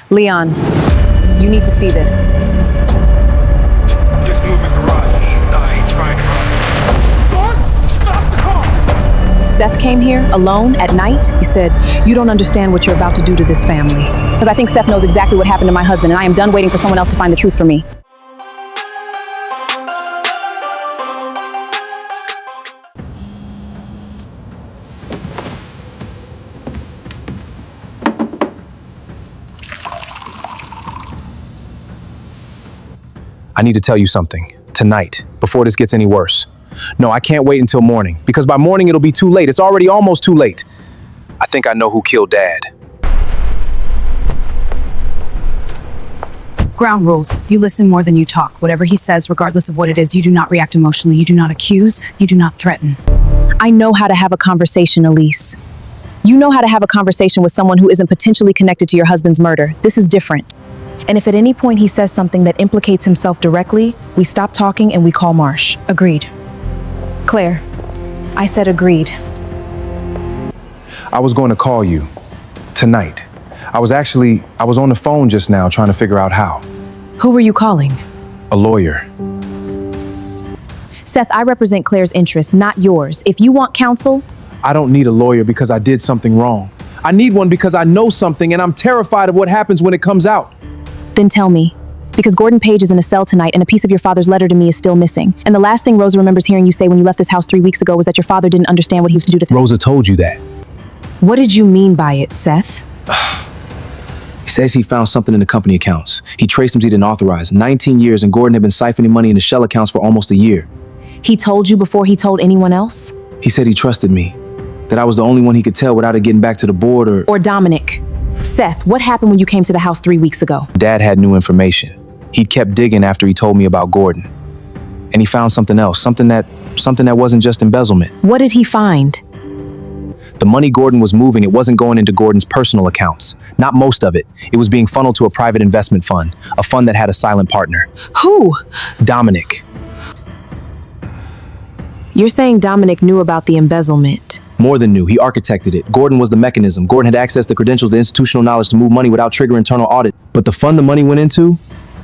Leon, you need to see this. Just moving garage east side, trying to run. Stop the car! Seth came here alone at night. He said, "You don't understand what you're about to do to this family." Because I think Seth knows exactly what happened to my husband, and I am done waiting for someone else to find the truth for me. I need to tell you something, tonight, before this gets any worse. No, I can't wait until morning, because by morning it'll be too late. It's already almost too late. I think I know who killed Dad. Ground rules. You listen more than you talk. Whatever he says, regardless of what it is, you do not react emotionally. You do not accuse. You do not threaten. I know how to have a conversation, Elise. You know how to have a conversation with someone who isn't potentially connected to your husband's murder. This is different. And if at any point he says something that implicates himself directly, we stop talking and we call Marsh. Agreed. Claire, I said agreed. I was going to call you tonight. I was on the phone just now trying to figure out how. Who were you calling? A lawyer. Seth, I represent Claire's interests, not yours. If you want counsel, I don't need a lawyer because I did something wrong. I need one because I know something and I'm terrified of what happens when it comes out. then tell me. Because Gordon Paige is in a cell tonight and a piece of your father's letter to me is still missing. And the last thing Rosa remembers hearing you say when you left this house 3 weeks ago was that your father didn't understand what he was to do to Rosa told you that. What did you mean by it, Seth? He says he found something in the company accounts. He traced them he didn't authorize. 19 years and Gordon had been siphoning money into shell accounts for almost a year. He told you before he told anyone else? He said he trusted me. That I was the only one he could tell without it getting back to the board or Dominic. Seth, what happened when you came to the house 3 weeks ago? Dad had new information. He'd kept digging after he told me about Gordon. And he found something else, something that wasn't just embezzlement. What did he find? The money Gordon was moving, it wasn't going into Gordon's personal accounts. Not most of it. It was being funneled to a private investment fund, a fund that had a silent partner. Who? Dominic. You're saying Dominic knew about the embezzlement? More than knew, he architected it. Gordon was the mechanism. Gordon had access to credentials, the institutional knowledge to move money without triggering internal audit. But the fund the money went into,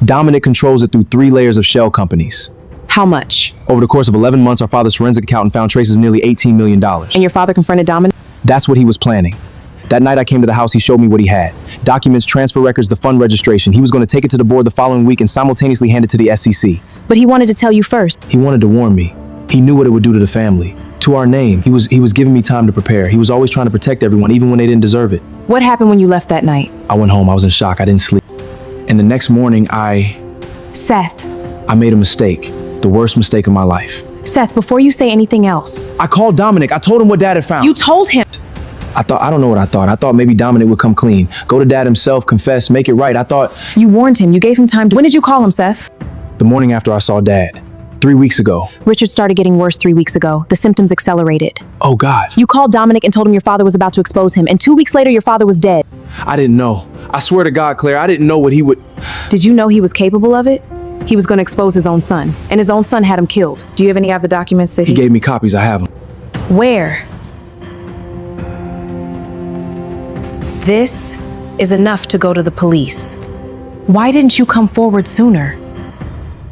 Dominic controls it through 3 layers of shell companies. How much? Over the course of 11 months, our father's forensic accountant found traces of nearly $18 million. And your father confronted Dominic? That's what he was planning. That night I came to the house, he showed me what he had. Documents, transfer records, the fund registration. He was going to take it to the board the following week and simultaneously hand it to the SEC. But he wanted to tell you first. He wanted to warn me. He knew what it would do to the family, to our name. He was giving me time to prepare. He was always trying to protect everyone, even when they didn't deserve it. What happened when you left that night? I went home, I was in shock, I didn't sleep. And the next morning, Seth. I made a mistake. The worst mistake of my life. Seth, before you say anything else. I called Dominic. I told him what Dad had found. You told him. I don't know what I thought. I thought maybe Dominic would come clean. Go to Dad himself, confess, make it right. I thought... You warned him. You gave him time to... When did you call him, Seth? The morning after I saw Dad. 3 weeks ago. Richard started getting worse 3 weeks ago. The symptoms accelerated. Oh, God. You called Dominic and told him your father was about to expose him. And 2 weeks later, your father was dead. I didn't know. I swear to God, Claire, I didn't know what he would... Did you know he was capable of it? He was going to expose his own son. And his own son had him killed. Do you have any of the documents that He gave me copies. I have them. Where? This is enough to go to the police. Why didn't you come forward sooner?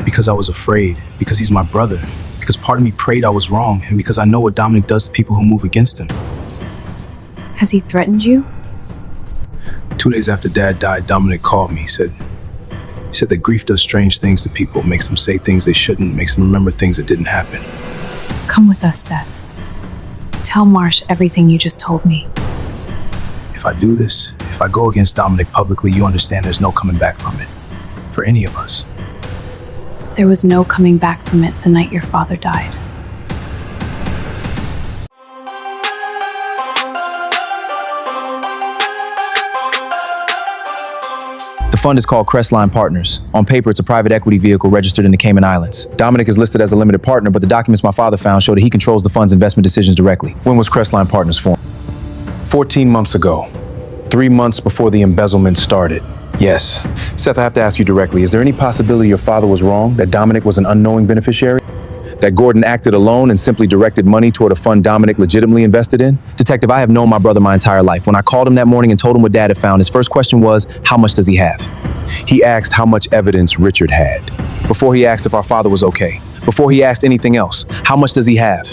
Because I was afraid. Because he's my brother. Because part of me prayed I was wrong. And because I know what Dominic does to people who move against him. Has he threatened you? 2 days after Dad died, Dominic called me. He said that grief does strange things to people, makes them say things they shouldn't, makes them remember things that didn't happen. Come with us, Seth. Tell Marsh everything you just told me. If I do this, if I go against Dominic publicly, you understand there's no coming back from it. For any of us. There was no coming back from it the night your father died. The fund is called Crestline Partners. On paper, it's a private equity vehicle registered in the Cayman Islands. Dominic is listed as a limited partner, but the documents my father found show that he controls the fund's investment decisions directly. When was Crestline Partners formed? 14 months ago. 3 months before the embezzlement started. Yes. Seth, I have to ask you directly, is there any possibility your father was wrong, that Dominic was an unknowing beneficiary? That Gordon acted alone and simply directed money toward a fund Dominic legitimately invested in? Detective, I have known my brother my entire life. When I called him that morning and told him what Dad had found, his first question was, how much does he have? He asked how much evidence Richard had. Before he asked if our father was okay. Before he asked anything else, how much does he have?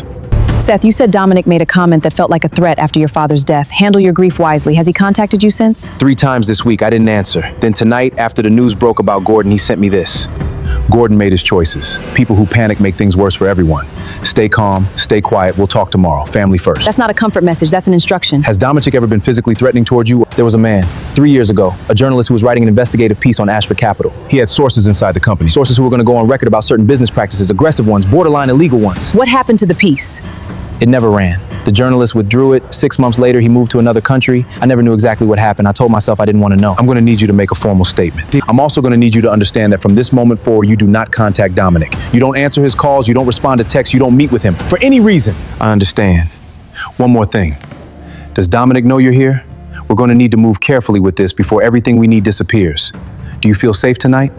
Seth, you said Dominic made a comment that felt like a threat after your father's death. Handle your grief wisely. Has he contacted you since? 3 times this week, I didn't answer. Then tonight, after the news broke about Gordon, he sent me this. Gordon made his choices. People who panic make things worse for everyone. Stay calm, stay quiet, we'll talk tomorrow. Family first. That's not a comfort message, that's an instruction. Has Dominic ever been physically threatening towards you? There was a man, 3 years ago, a journalist who was writing an investigative piece on Ashford Capital. He had sources inside the company, sources who were going to go on record about certain business practices, aggressive ones, borderline illegal ones. What happened to the piece? It never ran. The journalist withdrew it. 6 months later, he moved to another country. I never knew exactly what happened. I told myself I didn't want to know. I'm going to need you to make a formal statement. I'm also going to need you to understand that from this moment forward, you do not contact Dominic. You don't answer his calls. You don't respond to texts. You don't meet with him for any reason. I understand. One more thing. Does Dominic know you're here? We're going to need to move carefully with this before everything we need disappears. Do you feel safe tonight?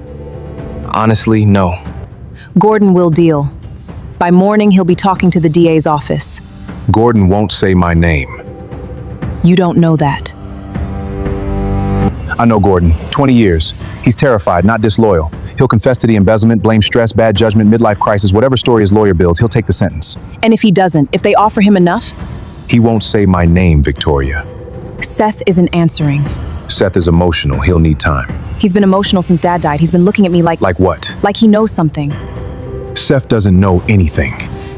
Honestly, no. Gordon will deal. By morning, he'll be talking to the DA's office. Gordon won't say my name. You don't know that. I know Gordon. 20 years. He's terrified, not disloyal. He'll confess to the embezzlement, blame stress, bad judgment, midlife crisis, whatever story his lawyer builds, he'll take the sentence. And if he doesn't, if they offer him enough? He won't say my name, Victoria. Seth isn't answering. Seth is emotional. He'll need time. He's been emotional since Dad died. He's been looking at me like... Like what? Like he knows something. Seth doesn't know anything.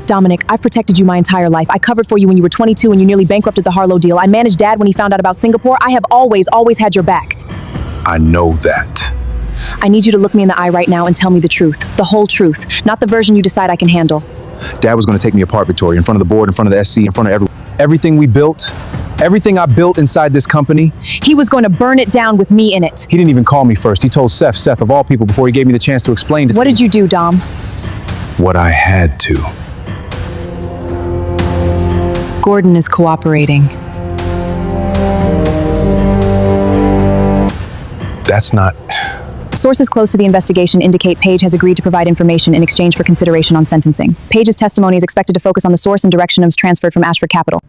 Dominic, I've protected you my entire life. I covered for you when you were 22 and you nearly bankrupted the Harlow deal. I managed Dad when he found out about Singapore. I have always had your back. I know that. I need you to look me in the eye right now and tell me the truth. The whole truth. Not the version you decide I can handle. Dad was going to take me apart, Victoria, in front of the board, in front of the SC, in front of everything we built. Everything I built inside this company. He was going to burn it down with me in it. He didn't even call me first. He told Seth of all people, before he gave me the chance to explain to What did you do, Dom? What I had to. Gordon is cooperating. That's not... Sources close to the investigation indicate Paige has agreed to provide information in exchange for consideration on sentencing. Paige's testimony is expected to focus on the source and direction of transferred from Ashford Capital.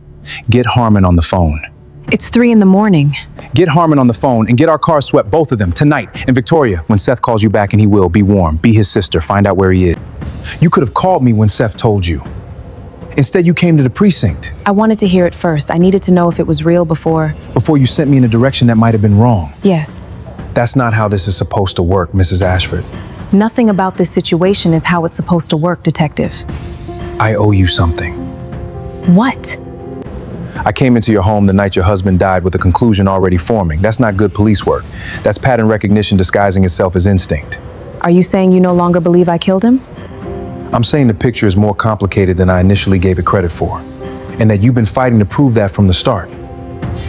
Get Harmon on the phone. It's 3 a.m. Get Harmon on the phone and get our cars swept, both of them, tonight. And Victoria, when Seth calls you back, and he will, be warm. Be his sister. Find out where he is. You could have called me when Seth told you. Instead, you came to the precinct. I wanted to hear it first. I needed to know if it was real before... Before you sent me in a direction that might have been wrong. Yes. That's not how this is supposed to work, Mrs. Ashford. Nothing about this situation is how it's supposed to work, Detective. I owe you something. What? I came into your home the night your husband died with a conclusion already forming. That's not good police work. That's pattern recognition disguising itself as instinct. Are you saying you no longer believe I killed him? I'm saying the picture is more complicated than I initially gave it credit for, and that you've been fighting to prove that from the start.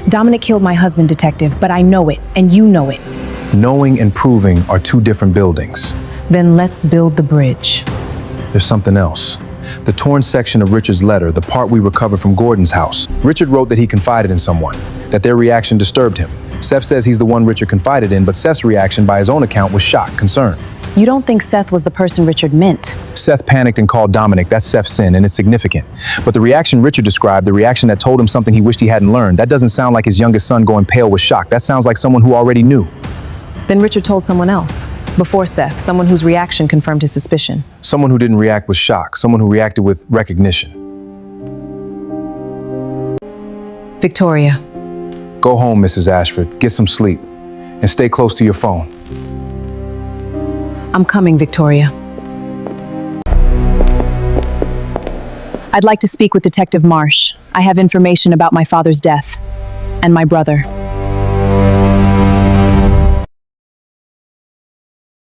Dominic killed my husband, Detective, but I know it, and you know it. Knowing and proving are 2 different buildings. Then let's build the bridge. There's something else. The torn section of Richard's letter, the part we recovered from Gordon's house. Richard wrote that he confided in someone, that their reaction disturbed him. Seth says he's the one Richard confided in, but Seth's reaction by his own account was shock, concern. You don't think Seth was the person Richard meant? Seth panicked and called Dominic. That's Seth's sin, and it's significant. But the reaction Richard described, the reaction that told him something he wished he hadn't learned, that doesn't sound like his youngest son going pale with shock. That sounds like someone who already knew. Then Richard told someone else, before Seth, someone whose reaction confirmed his suspicion. Someone who didn't react with shock, someone who reacted with recognition. Victoria. Go home, Mrs. Ashford. Get some sleep, and stay close to your phone. I'm coming, Victoria. I'd like to speak with Detective Marsh. I have information about my father's death and my brother.